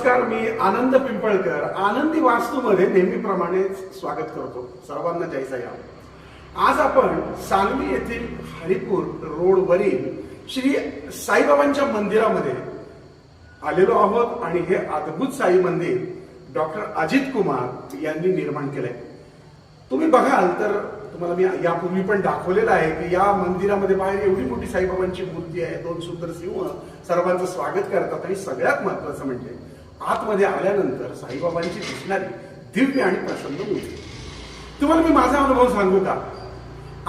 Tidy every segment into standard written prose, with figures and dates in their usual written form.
नमस्कार, मी आनंद पिंपळकर आनंदी वास्तूमध्ये नेहमीप्रमाणे स्वागत करतो. सर्वांना जय साईराम. आज आपण सांगली येथील हरिपूर रोडवरील श्री साईबाबांच्या मंदिरामध्ये आलेलो आहोत आणि हे अद्भुत साई मंदिर डॉक्टर अजित कुमार यांनी निर्माण केलंय. तुम्ही बघाल तर तुम्हाला मी यापूर्वी पण दाखवलेलं आहे की या मंदिरामध्ये बाहेर एवढी मोठी साईबाबांची मूर्ती आहे, दोन सुंदर सिंह सर्वांचं स्वागत करतात आणि सगळ्यात महत्वाचं म्हणजे आतमध्ये आल्यानंतर साईबाबांची दिसणारी दिव्य आणि प्रसन्न मूर्ती. तुम्हाला मी माझा अनुभव सांगू का?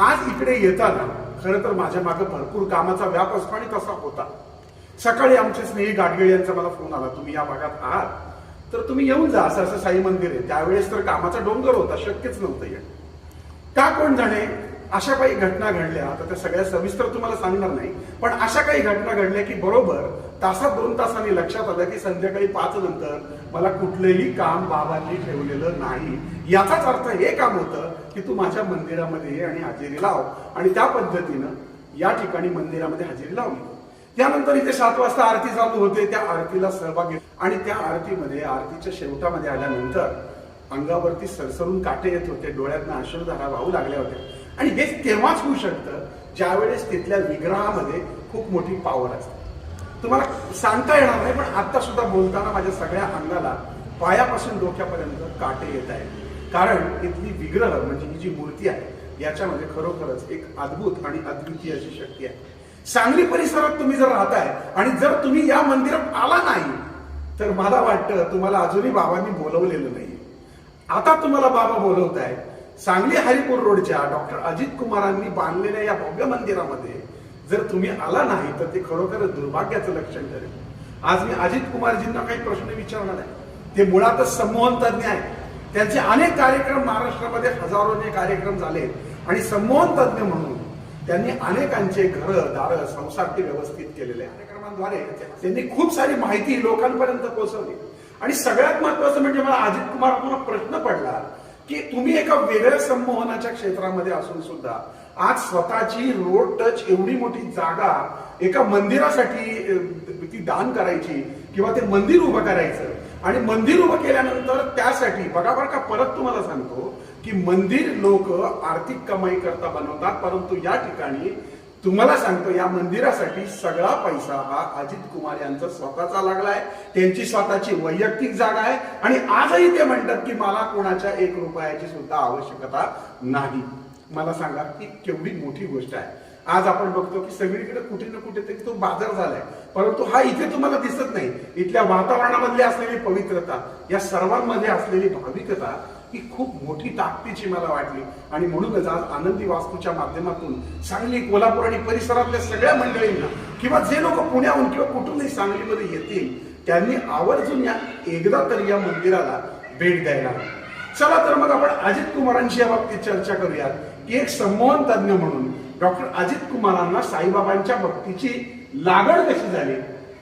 आज इकडे येताना खरं तर माझ्या मागे भरपूर कामाचा व्याप असतो आणि तसा होता. सकाळी आमचे स्नेही गाडगीळ यांचा मला फोन आला, तुम्ही या भागात आहात तर तुम्ही येऊन जा, असं असं साई मंदिर आहे. त्यावेळेस तर कामाचा डोंगर होता, शक्यच नव्हतं येणं. का कोण जाणे, अशा काही घटना घडल्या. आता त्या सगळ्या सविस्तर तुम्हाला सांगणार नाही, पण अशा काही घटना घडल्या की बरोबर तासात 2 तासांनी लक्षात आलं की संध्याकाळी 5 नंतर मला कुठलंही काम बाबांनी ठेवलेलं नाही. याचाच अर्थ हे काम होतं की तू माझ्या मंदिरामध्ये ये आणि हजेरी लाव. आणि त्या पद्धतीनं या ठिकाणी मंदिरामध्ये हजेरी लावली. त्यानंतर इथे 7 वाजता आरती चालू होते. त्या आरतीला सहभाग घेतला आणि त्या आरतीमध्ये आरतीच्या शेवटामध्ये आल्यानंतर अंगावरती सरसरून काटे येत होते, डोळ्यातनं अश्रुधारा वाहू लागल्या होत्या. आणि हे तेव्हाच होऊ शकतं ज्यावेळेस तिथल्या विग्रहामध्ये खूप मोठी पॉवर असते. तुम्हाला सांगता येणार नाही, पण आता सुद्धा बोलताना माझ्या सगळ्या अंगाला पायापासून डोक्यापर्यंत काटे येत आहेत. कारण इथली विग्रह म्हणजे ही जी मूर्ती आहे याच्यामध्ये खरोखरच एक अद्भुत आणि अद्वितीय अशी शक्ती आहे. सांगली परिसरात तुम्ही जर राहताय आणि जर तुम्ही या मंदिरात आला नाही तर मला वाटतं तुम्हाला अजूनही बाबांनी बोलवलेलं नाही. आता तुम्हाला बाबा बोलवताय. सांगली हरिपूर रोडच्या डॉक्टर अजित कुमारांनी बांधलेल्या या भव्य मंदिरामध्ये जर तुम्ही आला नाही तर ते खरोखर दुर्भाग्याचं लक्षण ठरेल. आज मी अजित कुमारजींना काही प्रश्न विचारणार आहे. ते मुळातच संमोहन तज्ञ आहेत. त्यांचे अनेक कार्यक्रम महाराष्ट्रामध्ये हजारोने कार्यक्रम झाले आणि संमोहन तज्ञ म्हणून त्यांनी अनेकांचे घरं दारं संसार ते व्यवस्थित केलेले. कार्यक्रमांद्वारे त्यांनी खूप सारी माहिती लोकांपर्यंत पोहोचवली. आणि सगळ्यात महत्वाचं म्हणजे मला अजित कुमार प्रश्न पडला की तुम्ही एका वेगळ्या संमोहनाच्या क्षेत्रामध्ये असून सुद्धा आज स्वतःची रोड टच एवढी मोठी जागा एका मंदिरासाठी ती दान करायची किंवा ते मंदिर उभं करायचं आणि मंदिर उभं केल्यानंतर त्यासाठी बघा बरं का, परत तुम्हाला सांगतो की मंदिर लोक आर्थिक कमाई करता बनवतात, परंतु या ठिकाणी तुम्हाला सांगतो या मंदिरासाठी सगळा पैसा हा अजित कुमार यांचा स्वतःचा लागलाय. त्यांची स्वतःची वैयक्तिक जागा आहे आणि आजही ते म्हणतात की मला कोणाच्या 1 रुपयाची सुद्धा आवश्यकता नाही. मला सांगा की केवढी मोठी गोष्ट आहे. आज आपण बघतो की सगळीकडे कुठे ना कुठेतरी तो बाजार झालाय, परंतु हा इथे तुम्हाला दिसत नाही. इथल्या वातावरणामधली असलेली पवित्रता, या सर्वांमध्ये असलेली भाविकता ही खूप मोठी ताकदीची मला वाटली. आणि म्हणूनच आज आनंदी वास्तूच्या माध्यमातून सांगली, कोल्हापूर आणि परिसरातल्या सगळ्या मंडळींना किंवा जे लोक पुण्याहून किंवा कुठूनही सांगलीमध्ये येतील त्यांनी आवर्जून या एकदा तरी या मंदिराला भेट द्यायला. चला तर मग आपण अजित कुमारांची या बाबतीत चर्चा करूयात की एक संमोहन तज्ञ म्हणून डॉक्टर अजित कुमारांना साईबाबांच्या भक्तीची लागण कशी झाली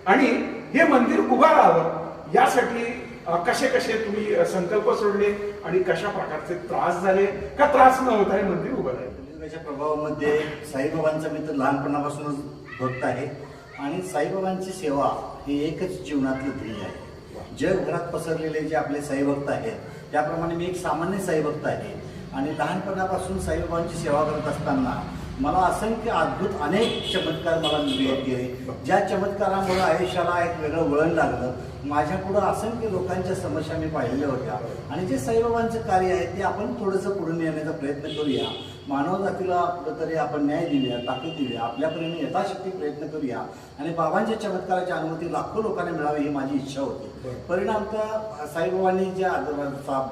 आणि हे मंदिर उभं राहावं यासाठी कसे कसे तुम्ही संकल्प सोडले आणि कशा प्रकारचे त्रास झाले का त्रास न होता हे मंदिर उभं राहिलं. त्याच्या प्रभावामध्ये साईबाबांचा मी तर लहानपणापासूनच भक्त आहे आणि साईबाबांची सेवा ही एकच जीवनातलं ध्येय आहे. जगभरात पसरलेले जे आपले साईभक्त आहेत त्याप्रमाणे मी एक सामान्य साईभक्त आहे आणि लहानपणापासून साईबाबांची सेवा करत असताना मला असंख्य अद्भुत अनेक चमत्कार मला मिळत गेले. ज्या चमत्कारामुळे आयुष्याला एक वेगळं वळण लागलं. माझ्या पुढं असंख्य लोकांच्या समस्या मी पाहिलेल्या होत्या आणि जे साईबाबांचं कार्य आहे ते आपण थोडंसं पुढे नेण्याचा प्रयत्न करूया. मानव जातीला कुठंतरी आपण न्याय देऊया, ताकद देऊया, आपल्यापर्यंत यथाशक्ती प्रयत्न करूया आणि बाबांच्या चमत्काराची अनुभूती लाखो लोकांना मिळावी ही माझी इच्छा होती. परिणामतः साईबाबांनी ज्या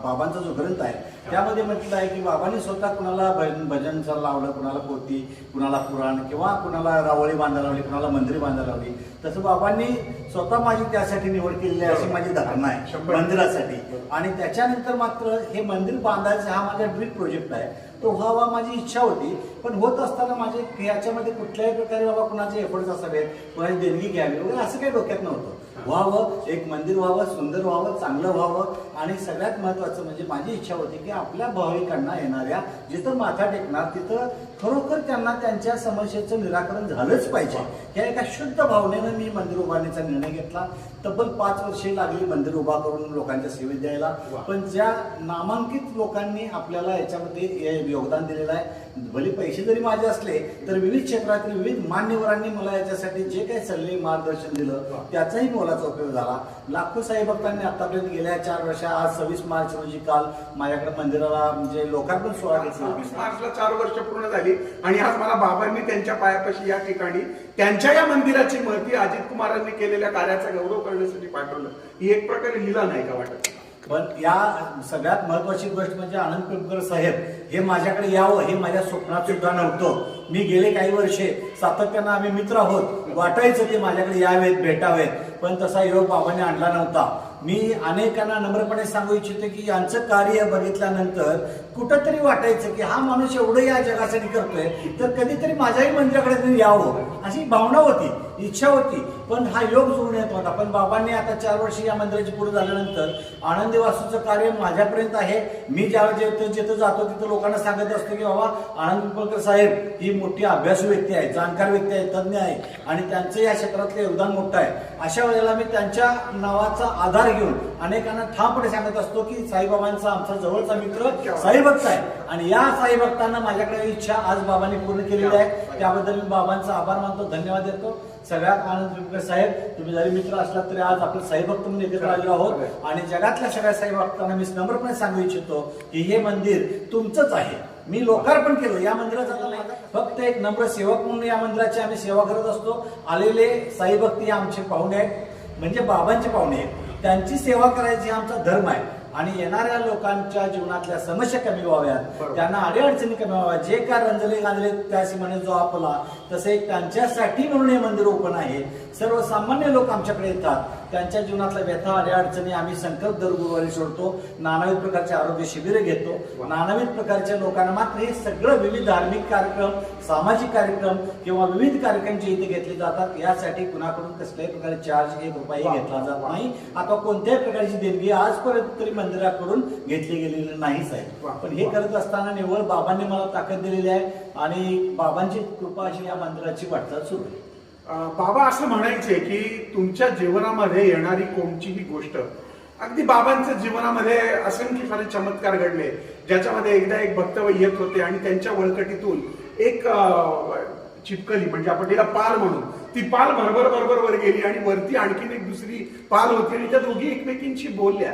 बाबांचा जो ग्रंथ आहे त्यामध्ये म्हटलं आहे की बाबांनी स्वतः कुणाला भजनचं लावलं, कुणाला पोथी, कुणाला पुराण किंवा कुणाला रावळी बांधायला लावली, कुणाला मंदिर बांधायला लावली. तसं बाबांनी स्वतः माझी त्यासाठी निवड केलेली आहे अशी माझी धारणा आहे मंदिरासाठी. आणि त्याच्यानंतर मात्र हे मंदिर बांधायचं हा माझा ड्रीम प्रोजेक्ट आहे. तो व्हावा माझी इच्छा होती, पण होत असताना माझे याच्यामध्ये कुठल्याही प्रकारे बाबा कुणाचे एफर्ट्स असावेत, कुणाची देणगी घ्यावी वगैरे असं काही डोक्यात नव्हतं. व्हावं, एक मंदिर व्हावं, सुंदर व्हावं, चांगलं व्हावं. आणि सगळ्यात महत्वाचं म्हणजे माझी इच्छा होती की आपल्या भाविकांना येणाऱ्या जिथं माथा टेकणार तिथं खरोखर त्यांना त्यांच्या समस्येचं निराकरण झालंच पाहिजे. या एका शुद्ध भावनेनं मी मंदिर उभारण्याचा निर्णय घेतला. तब्बल 5 वर्षे लागली मंदिर उभा करून लोकांच्या सेवेत द्यायला. पण ज्या नामांकित लोकांनी आपल्याला याच्यामध्ये योगदान दिलेलं आहे, भले पैसे जरी माझे असले तर विविध क्षेत्रातील विविध मान्यवरांनी मला याच्यासाठी जे काही सल्ले मार्गदर्शन दिलं त्याचाही मोलाचा उपयोग झाला. लाखो साई भक्तांनी आतापर्यंत गेल्या 4 वर्षात आज 26 मार्च रोजी काल माझ्याकडे मंदिराला म्हणजे लोकार्पण सोहळा घेतला. 26 मार्चला 4 वर्ष पूर्ण झाली आणि आज मला बाबांनी त्यांच्या पायापाशी या ठिकाणी त्यांच्या या मंदिराची महती अजित कुमारांनी केलेल्या कार्याचा गौरव करण्यासाठी पाठवलं. ही एक प्रकारे लीला नाही का वाटत? पण या सगळ्यात महत्वाची गोष्ट म्हणजे आनंद पिंपळकर साहेब हे माझ्याकडे यावं हे माझ्या स्वप्नात सुद्धा नव्हतं. मी गेले काही वर्षे सातत्यानं आम्ही मित्र आहोत, वाटायचं ते माझ्याकडे यावेत, भेटावेत, पण तसा योग बाबांनी आणला नव्हता. मी अनेकांना नम्रपणे सांगू इच्छितो की यांचं कार्य बघितल्यानंतर कुठंतरी वाटायचं की हा माणूस एवढं या जगासाठी करतोय तर कधीतरी माझ्याही मंदिराकडे यावं अशी भावना होती, इच्छा होती. पण हा योग जुळून येत होता. पण बाबांनी आता 4 वर्ष या मंदिराची पूर्ण झाल्यानंतर आनंदी वास्तूचं कार्य माझ्यापर्यंत आहे. मी ज्यावेळेस जिथं जातो तिथं लोकांना सांगत असतो की बाबा आनंद पिंपळकर साहेब ही मोठी अभ्यासू व्यक्ती आहे, जाणकार व्यक्ती आहे, तज्ज्ञ आहे आणि त्यांचं या क्षेत्रातलं योगदान मोठं आहे. अशा वेळेला मी त्यांच्या नावाचा आधार घेऊन अनेकांना ठामपणे सांगत असतो की साईबाबांचा आमचा जवळचा मित्र साईभक्त आहे आणि या साईभक्तांना माझ्याकडे इच्छा आज बाबांनी पूर्ण केलेली आहे. त्याबद्दल मी बाबांचा आभार मानतो, धन्यवाद देतो. सगळ्यात आनंद पिंपळकर साहेब तुम्ही जरी मित्र असलात तरी आज आपण साईभक्त म्हणून एकत्र आलेलो आहोत आणि जगातल्या सगळ्या साईभक्तांना मी नम्रपणे सांगू इच्छितो की हे मंदिर तुमचंच आहे. मी लोकार्पण केलं या मंदिराचा, फक्त एक नम्र सेवक म्हणून या मंदिराची आम्ही सेवा करत असतो. आलेले साईभक्त हे आमचे पाहुणे आहेत, म्हणजे बाबांचे पाहुणे आहेत. त्यांची सेवा करायची आमचा धर्म आहे आणि येणाऱ्या लोकांच्या जीवनातल्या समस्या कमी व्हाव्यात, त्यांना अडीअडचणी कमी व्हाव्यात, जे काय रंजले गांजले त्याशी म्हणे जो आपला तसे त्यांच्यासाठी म्हणून हे मंदिर ओपन आहे. सर्वसामान्य लोक आमच्याकडे येतात, त्यांच्या जीवनातल्या व्यथा अडीअडचणी आम्ही संकल्प दर गुरुवारी सोडतो. नानाविध प्रकारचे आरोग्य शिबिरे घेतो. नानाविध प्रकारच्या लोकांना मात्र हे सगळं विविध धार्मिक कार्यक्रम, सामाजिक कार्यक्रम किंवा विविध कार्यक्रम जे इथे घेतले जातात यासाठी कुणाकडून कसल्याही प्रकारे चार्ज 1 रुपयाही घेतला जात नाही. आता कोणत्याही प्रकारची देणगी आजपर्यंत तरी मंदिराकडून घेतली गेलेली नाहीच आहे. पण हे करत असताना निव्वळ बाबांनी मला ताकद दिलेली आहे आणि बाबांची कृपा अशी या मंदिराची वाटचाल सुरू आहे. बाबा असं म्हणायचे की तुमच्या जीवनामध्ये येणारी कोणतीही गोष्ट, अगदी बाबांच्या जीवनामध्ये असंख्य सारे चमत्कार घडले ज्याच्यामध्ये एकदा एक भक्त येत होते आणि त्यांच्या वळकटीतून एक चिपकली म्हणजे आपण तिला पाल म्हणू, ती पाल भरभर वर गेली आणि वरती आणखीन एक दुसरी पाल होती आणि त्या दोघी एकमेकींशी बोलल्या.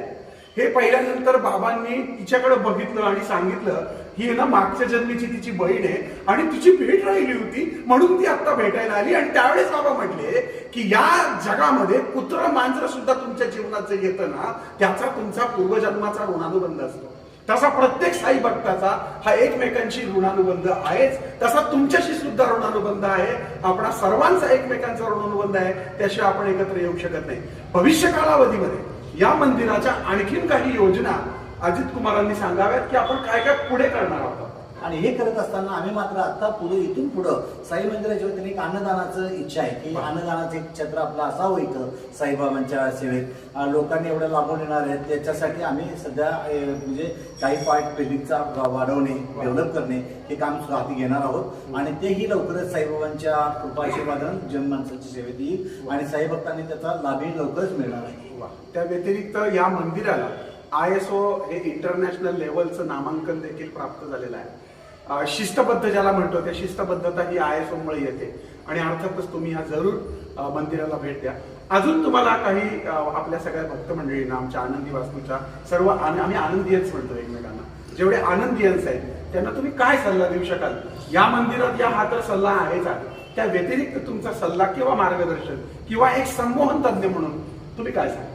हे पाहिल्यानंतर बाबांनी तिच्याकडे बघितलं आणि सांगितलं ही ना मागच्या जन्मीची तिची बहीण आहे आणि तिची भेट राहिली होती म्हणून ती आता भेटायला आली. आणि त्यावेळेस बाबा म्हटले की या जगामध्ये कुत्र मांजर सुद्धा तुमच्या जीवनात जे येतं ना त्याचा तुमचा पूर्वजन्माचा ऋणानुबंध असतो. तसा प्रत्येक साई भक्ताचा हा एकमेकांशी ऋणानुबंध आहेच, तसा तुमच्याशी सुद्धा ऋणानुबंध आहे. आपणा सर्वांचा एकमेकांचा ऋणानुबंध आहे, त्याशिवाय आपण एकत्र येऊ शकत नाही. भविष्य कालावधीमध्ये या मंदिराच्या आणखीन काही योजना अजित कुमारांनी सांगाव्यात की आपण काय काय पुढे करणार आहोत. आणि हे करत असताना आम्ही मात्र आता पुढे इथून पुढं साई मंदिराच्या वतीने एक अन्नदानाचं इच्छा आहे की अन्नदानाचं एक क्षेत्र आपलं असावं इथं साईबाबांच्या सेवेत. लोकांनी एवढं लाभून येणार आहेत त्याच्यासाठी आम्ही सध्या म्हणजे काही पार्ट बिल्डिंगचा वाढवणे, डेव्हलप करणे हे काम हाती घेणार आहोत आणि तेही लवकरच साईबाबांच्या कृपा आशीर्वादानं जनमानसाची सेवेत येईल आणि साईभक्तांनी त्याचा लाभही लवकरच मिळणार आहे. त्या व्यतिरिक्त या मंदिराला ISO हे इंटरनॅशनल लेवलचं नामांकन देखील प्राप्त झालेलं आहे. शिस्तबद्ध ज्याला म्हणतो त्या शिस्तबद्धता ही ISO मुळे येते आणि अर्थातच तुम्ही ह्या जरूर मंदिराला भेट द्या. अजून तुम्हाला काही आपल्या सगळ्या भक्त मंडळींना आमच्या आनंदी वास्तूच्या सर्व आम्ही आनंदीयच म्हणतो एकमेकांना, जेवढे आनंदीयन्स आहेत त्यांना तुम्ही काय सल्ला देऊ शकाल? या मंदिरात या हा तर सल्ला आहेच आहे, त्या व्यतिरिक्त तुमचा सल्ला किंवा मार्गदर्शन किंवा एक संमोहन तज्ञ म्हणून तुम्ही काय सांगा?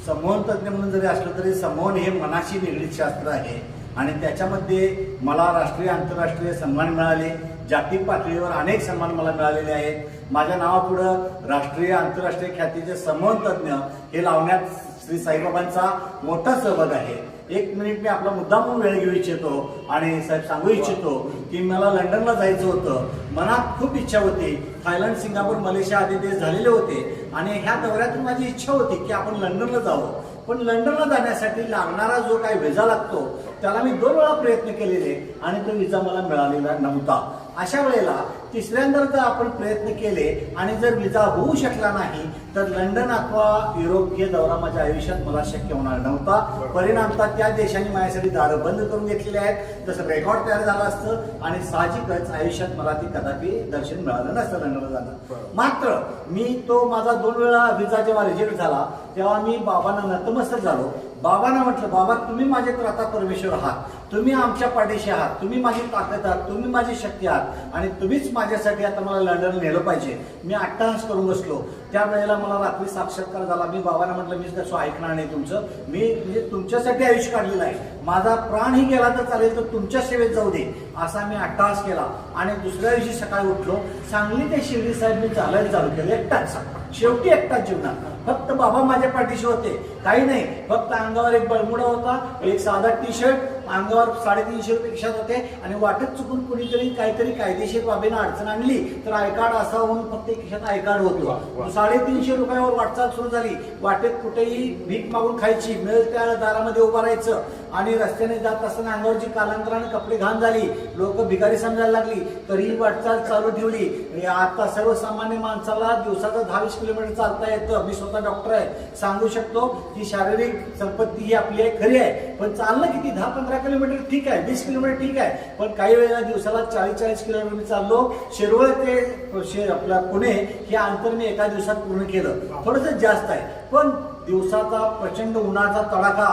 संमोहन तज्ञ म्हणून जरी असलं तरी संमोहन हे मनाशी निगडीत शास्त्र आहे आणि त्याच्यामध्ये मला राष्ट्रीय आंतरराष्ट्रीय सन्मान मिळाले. जागतिक पातळीवर अनेक सन्मान मला मिळालेले आहेत. माझ्या नावापुढं राष्ट्रीय आंतरराष्ट्रीय ख्यातीचे संमोहन तज्ञ हे लावण्यात श्री साईबाबांचा मोठा सहभाग आहे. एक मिनिट मी आपला मुद्दा म्हणून वेळ घेऊ इच्छितो आणि साहेब सांगू इच्छितो की मला लंडनला जायचं होतं. मनात खूप इच्छा होती. थायलंड, सिंगापूर, मलेशिया आदी देश झालेले होते आणि ह्या दौऱ्यातून माझी इच्छा होती की आपण लंडनला जावं. पण लंडनला जाण्यासाठी लागणारा जो काही व्हिसा लागतो त्याला मी 2 वेळा प्रयत्न केलेले आणि तो व्हिसा मला मिळालेला नव्हता. अशा वेळेला तिसऱ्यांदा जर आपण प्रयत्न केले आणि जर व्हिसा होऊ शकला नाही तर लंडन अथवा युरोप हे दौरा माझ्या आयुष्यात मला शक्य होणार नव्हता. परिणामतः त्या देशांनी माझ्यासाठी दारं बंद करून घेतलेले आहेत. तसं रेकॉर्ड तयार झालं असतं आणि साहजिकच आयुष्यात मला ती कदापि दर्शन मिळालं नसतं लंडनला जाणं. मात्र मी तो माझा 2 वेळा व्हिसा जेव्हा रिजेक्ट झाला तेव्हा मी बाबांना नतमस्तक झालो. बाबांना म्हटलं, बाबा तुम्ही माझे त्राता परमेश्वर आहात, तुम्ही आमच्या पाठीशी आहात, तुम्ही माझी ताकद आहात, तुम्ही माझी शक्ती आहात आणि तुम्हीच माझ्यासाठी आता मला लंडनला नेलं पाहिजे. मी अट्टाहास करून बसलो. त्या वेळेला मला रात्री साक्षात्कार झाला. मी बाबांना म्हटलं मी कसं ऐकणार नाही तुमचं, मी म्हणजे तुमच्यासाठी आयुष्य काढलेलं आहे, माझा प्राणही गेला तर चालेल तर तुमच्या सेवेत जाऊ दे असा मी अट्टाहास केला. आणि दुसऱ्या दिवशी सकाळी उठलो. सांगली ते शिर्डी साहेब मी चालायला चालू केलं एकटाच. शेवटी एकटाच जीवनात. फक्त बाबा माझ्या पाठीशी होते, काही नाही. फक्त अंगावर एक बळमुडा होता, एक साधा टी शर्ट, अंगावर 350 रुपये खिशात होते आणि वाटत चुकून कुणीतरी काहीतरी कायदेशीर बाबीनं अडचण आणली तर आय कार्ड असा म्हणून फक्त खिशात आय कार्ड होतो. 350 रुपयावर वाटचाल सुरू झाली. वाटेत कुठेही भीक मागून खायची, मिळेल त्या दारामध्ये उभं राहायचं आणि रस्त्याने जात असताना अंगावरची कालांतराने कपडे घाण झाली, लोक भिकारी समजायला लागली तरीही वाटचाल चालू ठेवली. आता सर्वसामान्य माणसाला दिवसाचं 10-20 किलोमीटर चालता येतं. मी स्वतः डॉक्टर आहे, सांगू शकतो की शारीरिक संपत्ती ही आपली आहे खरी आहे, पण चालणं किती 10-15 किलोमीटर ठीक आहे, 20 किलोमीटर ठीक आहे, पण काही वेळेला दिवसाला 40-40 किलोमीटर मी चाललो. शिरवळ ते आपला पुणे हे अंतर मी एका दिवसात पूर्ण केलं. थोडंसं जास्त आहे, पण दिवसाचा प्रचंड उन्हाचा तडाखा,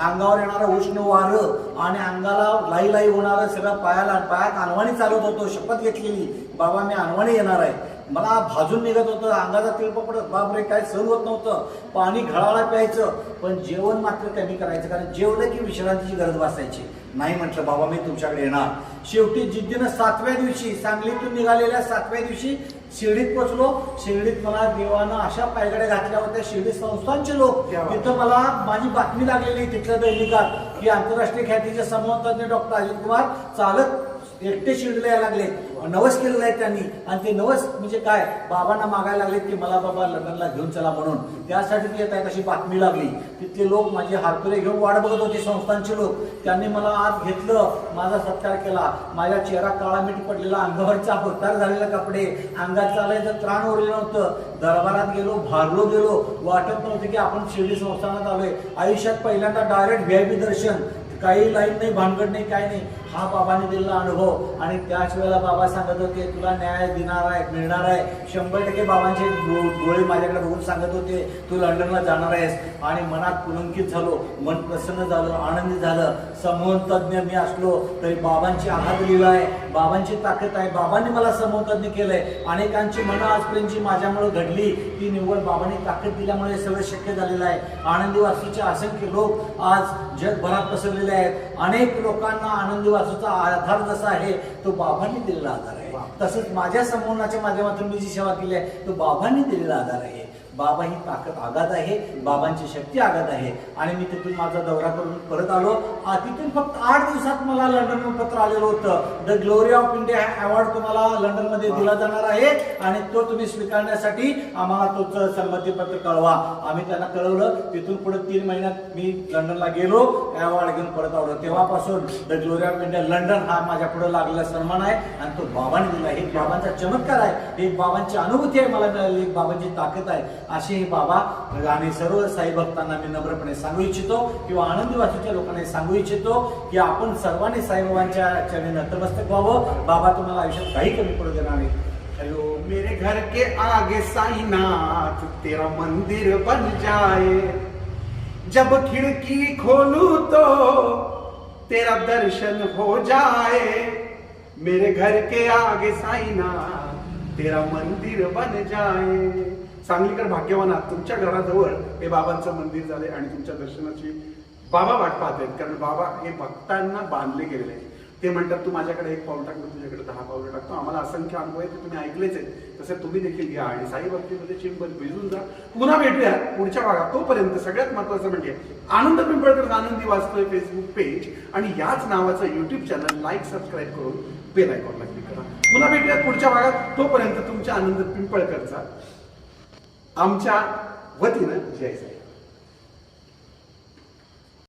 अंगावर येणारं उष्ण वारं आणि अंगाला लाई लाई होणारं सगळं पायात अनवाणी चालत होतो. शपथ घेतलेली बाबा मी अनवाणी येणार आहे. मला भाजून निघत होतं, अंगाचा तिळप पडत, बापरे काय सहन होत नव्हतं. पाणी घळाळा प्यायचं, पण जेवण मात्र कमी करायचं, कारण जेवलं की विश्रांतीची गरज भासायची. नाही म्हटलं बाबा मी तुमच्याकडे येणार. शेवटी जिद्दीनं 7व्या दिवशी, सांगलीतून निघालेल्या 7व्या दिवशी शिर्डीत पोहोचलो. शिर्डीत मला देवानं अशा पायगड्या घातल्या होत्या, शिर्डी संस्थांचे लोक तिथं मला माझी बातमी लागलेली तिथल्या दैनिकात की आंतरराष्ट्रीय ख्यातीचे समूहतज्ञ डॉक्टर अजित कुमार चालत एकटे शिर्डीला यायला लागले. नवस केलेलं आहे त्यांनी आणि ते नवस म्हणजे काय, बाबांना मागायला लागलेत की मला बाबा लंडनला घेऊन चला म्हणून. त्यासाठी ती येत आहेत अशी बातमी लागली. तिथले लोक माझे हारतुरे घेऊन वाट बघत होते, संस्थांचे लोक. त्यांनी मला आत घेतलं, माझा सत्कार केला. माझा चेहरा काळा मीठ पडलेला, अंगावरचा होतार झालेले कपडे, अंगात चालायचं त्राण उरलं नव्हतं. दरबारात गेलो, भारलो गेलो, वाटत नव्हतं की आपण शिर्डी संस्थानात आलोय. आयुष्यात पहिल्यांदा डायरेक्ट VIP दर्शन, काही लाईन नाही, भानगड नाही, काय नाही. हा बाबाने दिलेला अनुभव. आणि त्याच वेळेला बाबा सांगत होते तुला न्याय देणार आहे, मिळणार आहे. 100% बाबांचे डोळे माझ्याकडे बघून सांगत होते तू लंडनला जाणार आहेस. आणि मनात पुलंकित झालो, मन प्रसन्न झालं, आनंदी झालं. समूहतज्ञ मी असलो तरी बाबांची आहात लीला आहे, बाबांची ताकद आहे. बाबांनी मला समूहतज्ञ केलंय. अनेकांची मनं आजपर्यंतची माझ्यामुळे घडली, ती निव्वळ बाबांनी ताकद दिल्यामुळे सगळं शक्य झालेलं आहे. आनंदी वास्तूचे असंख्य लोक आज जगभरात पसरलेले आहेत. अनेक लोकांना आनंदी वास्तूचा आधार जसा आहे तो बाबांनी दिलेला आधार आहे. तसंच माझ्या समूहाच्या माध्यमातून मी जी सेवा केली आहे तो बाबांनी दिलेला आधार आहे. बाबा ही ताकद आगाध आहे, बाबांची शक्ती आगाध आहे. आणि मी तिथून माझा दौरा करून परत आलो. तिथून फक्त 8 दिवसात मला लंडनहून पत्र आलेलं होतं, the glory of India award तुम्हाला लंडनमध्ये दिला जाणार आहे आणि तो तुम्ही स्वीकारण्यासाठी आम्हाला तुमचं संमतीपत्र कळवा. आम्ही त्यांना कळवलं. तिथून पुढे 3 महिन्यात मी लंडनला गेलो, अवॉर्ड घेऊन परत आलो. तेव्हापासून the glory of India London हा माझ्या पुढे लागलेला सन्मान आहे आणि तो बाबांनी दिला. एक बाबांचा चमत्कार आहे, एक बाबांची अनुभूती आहे मला मिळाली, एक बाबांची ताकद आहे. असे हे बाबा आणि सर्व साई भक्तांना मी नम्रपणे सांगू इच्छितो किंवा आनंदी वास्तूच्या लोकांना सांगू इच्छितो की आपण सर्वांनी साईबाबांच्या चरणी नतमस्तक व्हावं. बाबा तुम्हाला आयुष्यात काही कमी पडू देणार नाही. हेलो मेरे घर के आगे साईनाथ तेरा मंदिर बन जाए, जब खिड़की खोलूं तो तेरा दर्शन हो जाए. मेरे घर के आगे साईनाथ तेरा मंदिर बन जाए. सांगलीकर भाग्यवान आहात, तुमच्या घराजवळ हे बाबांचं मंदिर झाले आणि तुमच्या दर्शनाची बाबा वाट पाहत आहेत. कारण बाबा हे भक्तांना बांधले गेलेले आहेत. ते म्हणतात तू माझ्याकडे एक पाऊल टाक, मी तुझ्याकडे 10 पावलं टाकतो. आम्हाला असंख्य अनुभव आहे, ते तुम्ही ऐकलेच आहेत. तसे तुम्ही देखील घ्या आणि साई भक्तीमध्ये चिंबन भिजून जा. पुन्हा भेटूया पुढच्या भागात. तोपर्यंत सगळ्यात महत्वाचं म्हणजे आनंद पिंपळकर आनंदी वाचतोय फेसबुक पेज आणि याच नावाचं युट्यूब चॅनल लाईक सबस्क्राईब करून बेल आयकॉनला क्लिक करा. पुन्हा भेटूया पुढच्या भागात. तोपर्यंत तुमच्या आनंद पिंपळकरचा आमच्या वतीनं जय साई.